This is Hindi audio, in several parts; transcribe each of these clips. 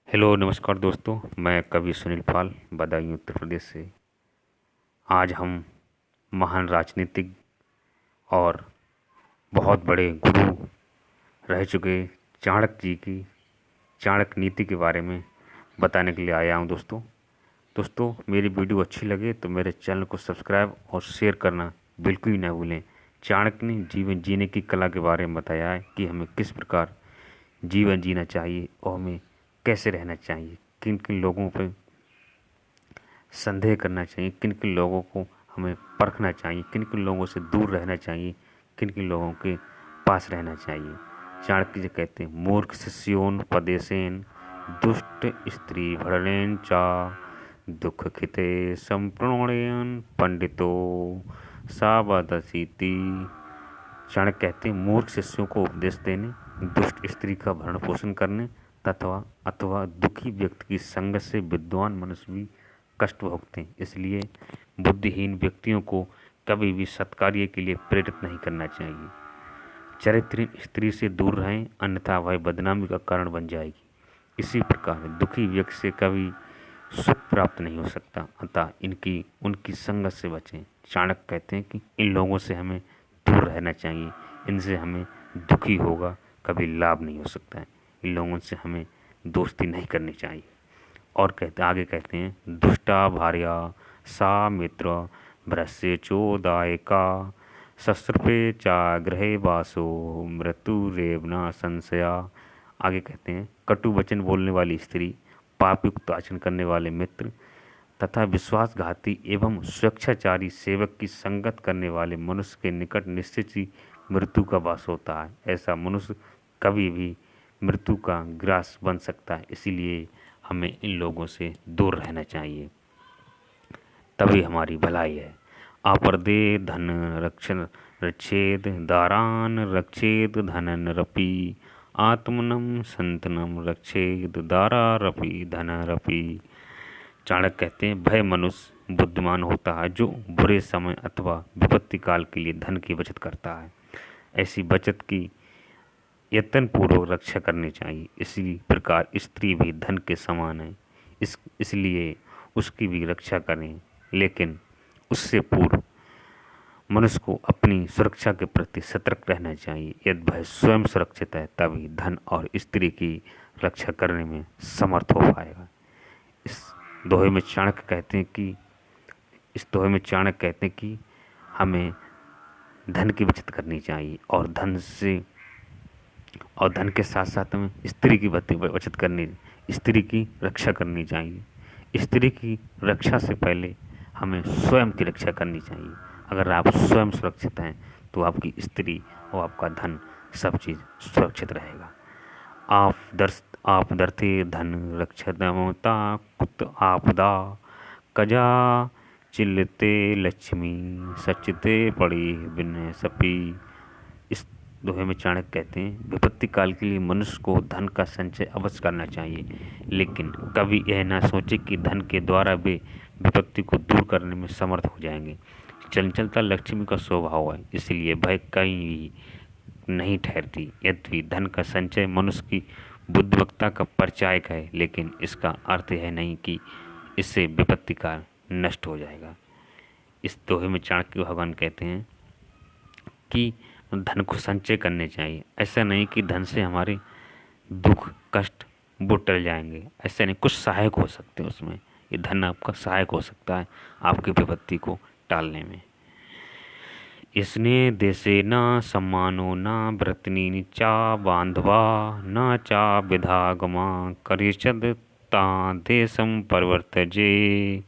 हेलो नमस्कार दोस्तों। मैं कवि सुनील पाल बदायूं उत्तर प्रदेश से। आज हम महान राजनीतिक और बहुत बड़े गुरु रह चुके चाणक्य जी की चाणक्य नीति के बारे में बताने के लिए आया हूं। दोस्तों मेरी वीडियो अच्छी लगे तो मेरे चैनल को सब्सक्राइब और शेयर करना बिल्कुल ही ना भूलें। चाणक्य ने जीवन जीने की कला के बारे में बताया है कि हमें किस प्रकार जीवन जीना चाहिए और हमें कैसे रहना चाहिए, किन किन लोगों पर संदेह करना चाहिए, किन किन लोगों को हमें परखना चाहिए, किन किन लोगों से दूर रहना चाहिए, किन किन लोगों के पास रहना चाहिए। चाणक्य जी कहते हैं, मूर्ख शिष्योन पदेशेन दुष्ट स्त्री भरणेन चा दुख खिते संप्रणयन पंडितो सावदसीति। चाणक्य कहते हैं, मूर्ख शिष्यों को उपदेश देने, दुष्ट स्त्री का भरण पोषण करने तथा अथवा दुखी व्यक्ति की संगत से विद्वान मनुष्य भी कष्ट भोगते हैं। इसलिए बुद्धिहीन व्यक्तियों को कभी भी सत्कार्य के लिए प्रेरित नहीं करना चाहिए। चरित्रहीन स्त्री से दूर रहें, अन्यथा वह बदनामी का कारण बन जाएगी। इसी प्रकार दुखी व्यक्ति से कभी सुख प्राप्त नहीं हो सकता, अतः उनकी संगत से बचें। चाणक्य कहते हैं कि इन लोगों से हमें दूर रहना चाहिए, इनसे हमें दुखी होगा कभी लाभ नहीं हो सकता है। इन लोगों से हमें दोस्ती नहीं करनी चाहिए। और आगे कहते हैं, दुष्टा भार्या सा मित्र भ्रस्य चोदायका शस्त्रपे चा गृहे वासो मृत्युरेवना संशया। आगे कहते हैं, कटु वचन बोलने वाली स्त्री, पापयुक्त आचरण करने वाले मित्र तथा विश्वासघाती एवं स्वेच्छाचारी सेवक की संगत करने वाले मनुष्य के निकट निश्चित ही मृत्यु का वास होता है। ऐसा मनुष्य कभी भी मृत्यु का ग्रास बन सकता है। इसीलिए हमें इन लोगों से दूर रहना चाहिए, तभी हमारी भलाई है। आपरदे धन रक्षण रक्षेद दारान रक्षेद धनन रपि आत्मनम संतनम रक्षेद दारा रपि धन रपि। चाणक्य कहते हैं, भय मनुष्य बुद्धिमान होता है जो बुरे समय अथवा विपत्ति काल के लिए धन की बचत करता है। ऐसी बचत की यत्नपूर्वक रक्षा करनी चाहिए। इसी प्रकार स्त्री भी धन के समान है, इसलिए उसकी भी रक्षा करें, लेकिन उससे पूर्व मनुष्य को अपनी सुरक्षा के प्रति सतर्क रहना चाहिए। यदि वह स्वयं सुरक्षित है तभी धन और स्त्री की रक्षा करने में समर्थ हो पाएगा। इस दोहे में चाणक्य कहते हैं कि हमें धन की बचत करनी चाहिए और धन के साथ साथ हमें स्त्री की बचत करनी, स्त्री की रक्षा करनी चाहिए। स्त्री की रक्षा से पहले हमें स्वयं की रक्षा करनी चाहिए। अगर आप स्वयं सुरक्षित हैं तो आपकी स्त्री और आपका धन सब चीज़ सुरक्षित रहेगा। आप दर्थे धन रक्षतमता कुत आपदा कजा चिल्लते लक्ष्मी सचते पड़ी बिन सपी। इस दोहे में चाणक्य कहते हैं, विपत्ति काल के लिए मनुष्य को धन का संचय अवश्य करना चाहिए, लेकिन कभी यह ना सोचे कि धन के द्वारा वे विपत्ति को दूर करने में समर्थ हो जाएंगे। चंचलता लक्ष्मी का स्वभाव है, इसलिए भय कहीं भी नहीं ठहरती। यद्यपि धन का संचय मनुष्य की बुद्धिमत्ता का परिचायक है, लेकिन इसका अर्थ यह नहीं कि इससे विपत्ति काल नष्ट हो जाएगा। इस दोहे में चाणक्य भगवान कहते हैं कि धन को संचय करने चाहिए। ऐसा नहीं कि धन से हमारे दुख कष्ट वो टल जाएंगे, ऐसा नहीं, कुछ सहायक हो सकते हैं उसमें। ये धन आपका सहायक हो सकता है आपकी विपत्ति को टालने में। इसने देशे न सम्मानो न व्रतनी चा बांधवा न चा विधागमा करिषद ता देशम परिवर्तजे।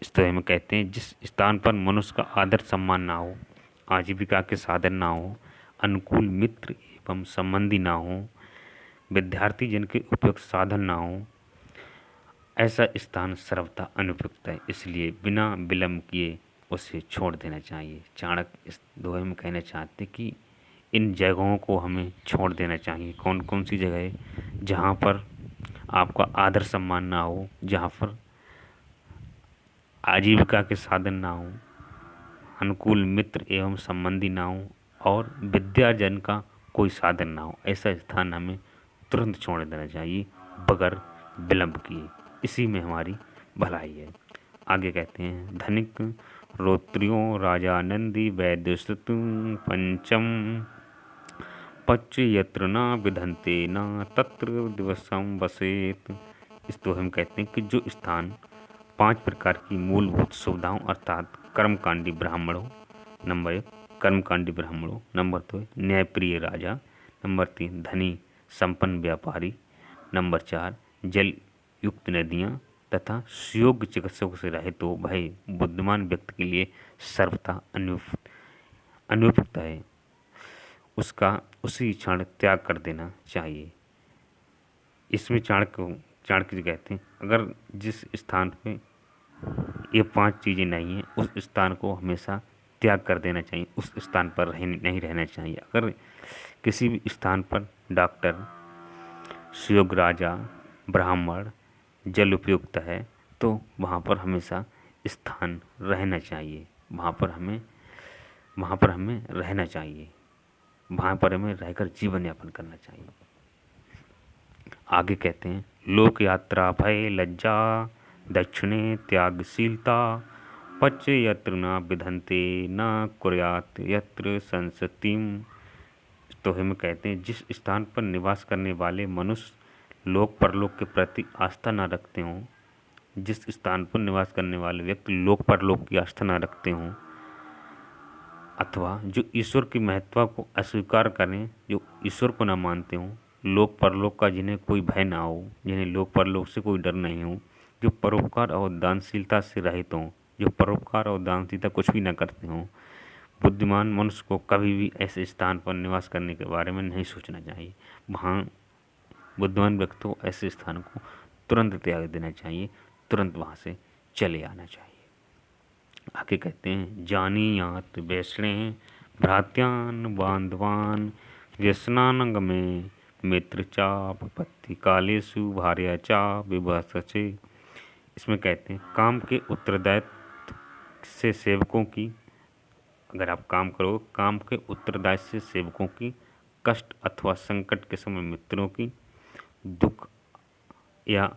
इस तरह में कहते हैं, जिस स्थान पर मनुष्य का आदर सम्मान ना हो, आजीविका के साधन ना हो, अनुकूल मित्र एवं संबंधी ना हो, विद्यार्थी जिनके उपयुक्त साधन ना हो, ऐसा स्थान सर्वथा अनुपयुक्त है। इसलिए बिना विलंब किए उसे छोड़ देना चाहिए। चाणक्य इस दोहे में कहना चाहते कि इन जगहों को हमें छोड़ देना चाहिए। कौन कौन सी जगह है? जहाँ पर आपका आदर सम्मान ना हो, जहाँ पर आजीविका के साधन ना हो, अनुकूल मित्र एवं संबंधी ना हो और विद्यार्जन का कोई साधन ना हो, ऐसा स्थान हमें तुरंत छोड़ देना चाहिए, बगैर विलंब किए, इसी में हमारी भलाई है। आगे कहते हैं, धनिक रोत्रियों राजानंदी वैद्यसुत पंचम पच्च यत्र न विधंते न तत्र दिवसम वसेत। इस तो हम कहते हैं कि जो स्थान 5 प्रकार की मूलभूत सुविधाओं अर्थात कर्मकांडी ब्राह्मणों, नंबर 1 कर्मकांडी ब्राह्मणों, नंबर 2 न्यायप्रिय राजा, नंबर 3 धनी संपन्न व्यापारी, नंबर 4 जल युक्त नदियाँ तथा सुयोग्य चिकित्सकों से रहित हो भय बुद्धिमान व्यक्ति के लिए सर्वथा अनुपयुक्त है, उसका उसी क्षण त्याग कर देना चाहिए। इसमें चाणक्य जी कहते हैं, अगर जिस स्थान पे ये 5 चीज़ें नहीं हैं उस स्थान को हमेशा त्याग कर देना चाहिए, उस स्थान पर नहीं रहना चाहिए। अगर किसी भी स्थान पर डॉक्टर, सुयोग्य राजा, ब्राह्मण, जल उपयुक्त है तो वहाँ पर हमेशा स्थान रहना चाहिए, वहाँ पर हमें रहना चाहिए, वहाँ पर हमें रहकर जीवन यापन करना चाहिए। आगे कहते हैं, लोक यात्रा भय लज्जा दक्षिणे त्यागशीलता पच यत्र न विधंते न कुर्यात यत्र संसतिम। तो हम कहते हैं, जिस स्थान पर निवास करने वाले मनुष्य लोक परलोक के प्रति आस्था न रखते हों, जिस स्थान पर निवास करने वाले व्यक्ति लोक परलोक की आस्था न रखते हों अथवा जो ईश्वर की महत्ता को अस्वीकार करें, जो ईश्वर को न मानते हों, लोक परलोक का जिन्हें कोई भय ना हो, जिन्हें लोक परलोक से कोई डर नहीं हो, जो परोपकार और दानशीलता से रहित हों, जो परोपकार और दानशीलता कुछ भी न करते हों, बुद्धिमान मनुष्य को कभी भी ऐसे स्थान पर निवास करने के बारे में नहीं सोचना चाहिए। वहाँ बुद्धिमान व्यक्ति को ऐसे स्थान को तुरंत त्याग देना चाहिए, तुरंत वहाँ से चले आना चाहिए। आगे कहते हैं, जानीयात वैष्णे भ्रात्यान बांधवान व्यसनानंग में मित्र चाप पत्ति कालेसु भार्या चा विवाह सचे। इसमें कहते हैं, काम के उत्तरदायित्व से सेवकों की, अगर आप काम करो, काम के उत्तरदायित्व से सेवकों की, कष्ट अथवा संकट के समय मित्रों की, दुख या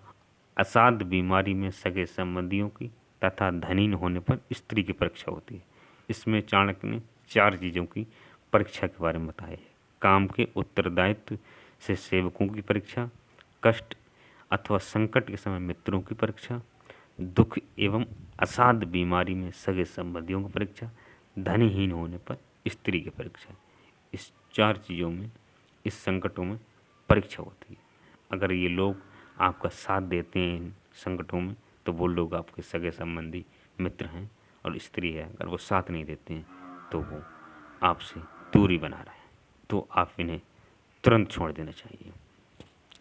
असाध्य बीमारी में सगे संबंधियों की तथा धनी होने पर स्त्री की परीक्षा होती है। इसमें चाणक्य ने 4 चीज़ों की परीक्षा के बारे में बताया है। काम के उत्तरदायित्व से सेवकों की परीक्षा, कष्ट अथवा संकट के समय मित्रों की परीक्षा, दुख एवं असाध्य बीमारी में सगे संबंधियों की परीक्षा, धनीहीन होने पर स्त्री की परीक्षा। इस 4 चीज़ों में, इस संकटों में परीक्षा होती है। अगर ये लोग आपका साथ देते हैं इन संकटों में तो वो लोग आपके सगे संबंधी मित्र हैं, और स्त्री है अगर वो साथ नहीं देते हैं तो वो आपसे दूरी बना रहे हैं, तो आप इन्हें तुरंत छोड़ देना चाहिए।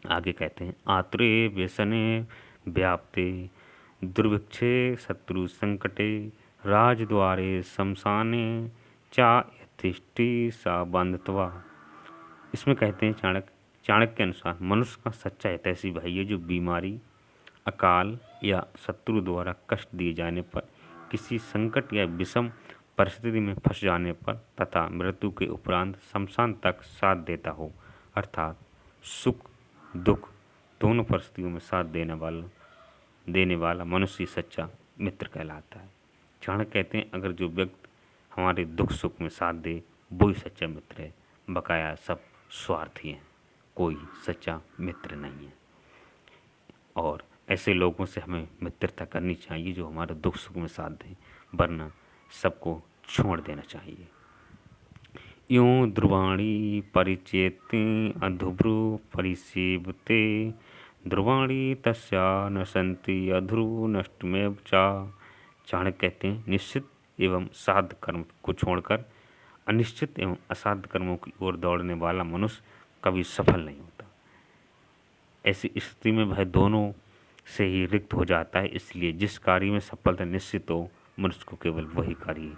आगे कहते हैं, आत्रे व्यसने व्याप्ते दुर्भिक्षे शत्रु संकटे राजद्वारे शमशाने चा यथिष्ठि सा बंधत्वा। इसमें कहते हैं, चाणक्य के अनुसार मनुष्य का सच्चा हितैषी भाई है जो बीमारी, अकाल या शत्रु द्वारा कष्ट दिए जाने पर, किसी संकट या विषम परिस्थिति में फंस जाने पर तथा मृत्यु के उपरांत शमशान तक साथ देता हो, अर्थात सुख दुख दोनों परिस्थितियों में साथ देने वाला मनुष्य सच्चा मित्र कहलाता है। चाणक्य कहते हैं, अगर जो व्यक्ति हमारे दुख सुख में साथ दे वो ही सच्चा मित्र है, बकाया सब स्वार्थी हैं, कोई सच्चा मित्र नहीं है। और ऐसे लोगों से हमें मित्रता करनी चाहिए जो हमारे दुख सुख में साथ दें, वरना सबको छोड़ देना चाहिए। यूँ ध्रुवाणी परिचेते अध्रुव परिसेवते ध्रुवाणी तस्या न संति अध्रुव नष्टमेव चा। चाणक्य कहते हैं, निश्चित एवं साध्य कर्म को छोड़कर अनिश्चित एवं असाध्य कर्मों की ओर दौड़ने वाला मनुष्य कभी सफल नहीं होता। ऐसी स्थिति में वह दोनों से ही रिक्त हो जाता है। इसलिए जिस कार्य में सफलता निश्चित हो, मनुष्य को केवल वही कार्य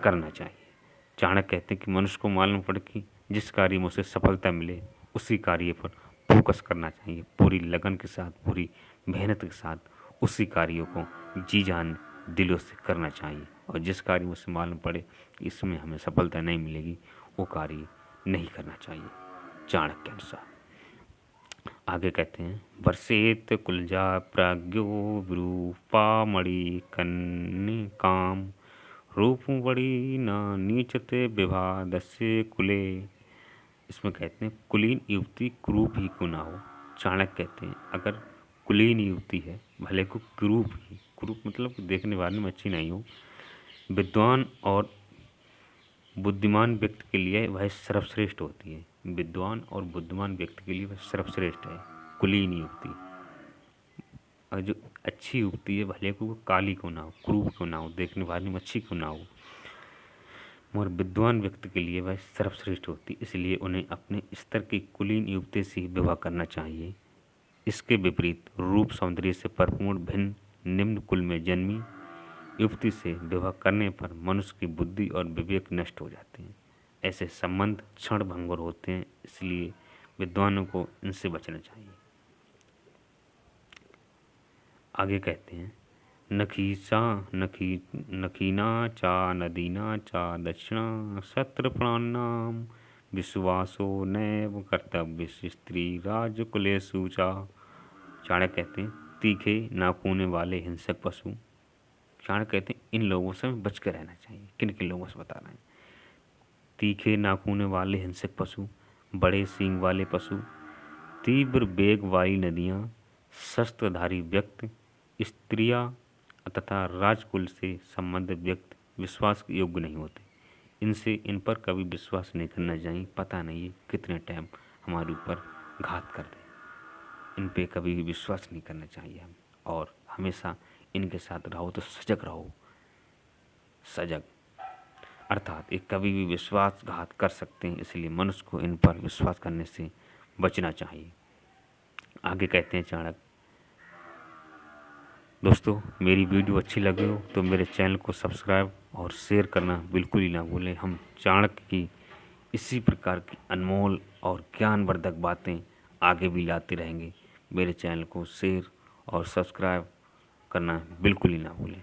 करना चाहिए। चाणक्य कहते हैं कि मनुष्य को मालूम पड़े कि जिस कार्य में उसे सफलता मिले उसी कार्य पर फोकस करना चाहिए, पूरी लगन के साथ, पूरी मेहनत के साथ उसी कार्यों को जी जान दिलों से करना चाहिए। और जिस कार्य में उसे मालूम पड़े कि इसमें हमें सफलता नहीं मिलेगी, वो कार्य नहीं करना चाहिए, चाणक्य के अनुसार। आगे कहते हैं, वर्षेत कुलजा प्राज्ञो विरूपामणि कन्निकाम रूपं बड़ी न नीचते विभादस्य कुले। इसमें कहते हैं कुलीन युवती कुरूप ही क्यों ना हो। चाणक्य कहते हैं अगर कुलीन युवती है, भले को कुरूप ही, कुरूप मतलब देखने वाले में अच्छी नहीं हो, विद्वान और बुद्धिमान व्यक्ति के लिए वह सर्वश्रेष्ठ होती है। विद्वान और बुद्धिमान व्यक्ति के लिए वह सर्वश्रेष्ठ है कुलीन युवती। और जो अच्छी युवती है, भले को वो काली क्यों ना हो, क्रूप क्यों ना हो, देखने वाले में अच्छी क्यों ना हो, मगर विद्वान व्यक्ति के लिए वह सर्वश्रेष्ठ होती, इसलिए उन्हें अपने स्तर की कुलीन युवती से ही विवाह करना चाहिए। इसके विपरीत रूप सौंदर्य से परिपूर्ण भिन्न निम्न कुल में जन्मी युवती से विवाह करने पर मनुष्य की बुद्धि और विवेक नष्ट हो जाते हैं। ऐसे संबंध क्षणभंगुर होते हैं, इसलिए विद्वानों को इनसे बचना चाहिए। आगे कहते हैं, नखीना चा नदीना चा दक्षिणा शत्र प्राणाम विश्वासो नैव कर्तव्य स्त्री राजकुलेषु चा। चाणक्य कहते हैं तीखे नाखूने वाले हिंसक पशु। चाणक्य कहते हैं इन लोगों से बच कर रहना चाहिए। किन किन लोगों से बता रहे हैं? तीखे नाखूने वाले हिंसक पशु, बड़े सींग वाले पशु, तीव्र वेग वाली नदियाँ, शस्त्रधारी व्यक्ति, स्त्रियाँ तथा राजकुल से संबंधित व्यक्ति विश्वास के योग्य नहीं होते। इन पर कभी विश्वास नहीं करना चाहिए। पता नहीं है कितने टाइम हमारे ऊपर घात कर दें। इन पे कभी भी विश्वास नहीं करना चाहिए हम, और हमेशा इनके साथ रहो तो सजग रहो। सजग अर्थात ये कभी भी विश्वासघात कर सकते हैं, इसलिए मनुष्य को इन पर विश्वास करने से बचना चाहिए। आगे कहते हैं चाणक्य, दोस्तों मेरी वीडियो अच्छी लगी हो तो मेरे चैनल को सब्सक्राइब और शेयर करना बिल्कुल ही ना भूलें। हम चाणक्य की इसी प्रकार की अनमोल और ज्ञानवर्धक बातें आगे भी लाते रहेंगे। मेरे चैनल को शेयर और सब्सक्राइब करना बिल्कुल ही ना भूलें।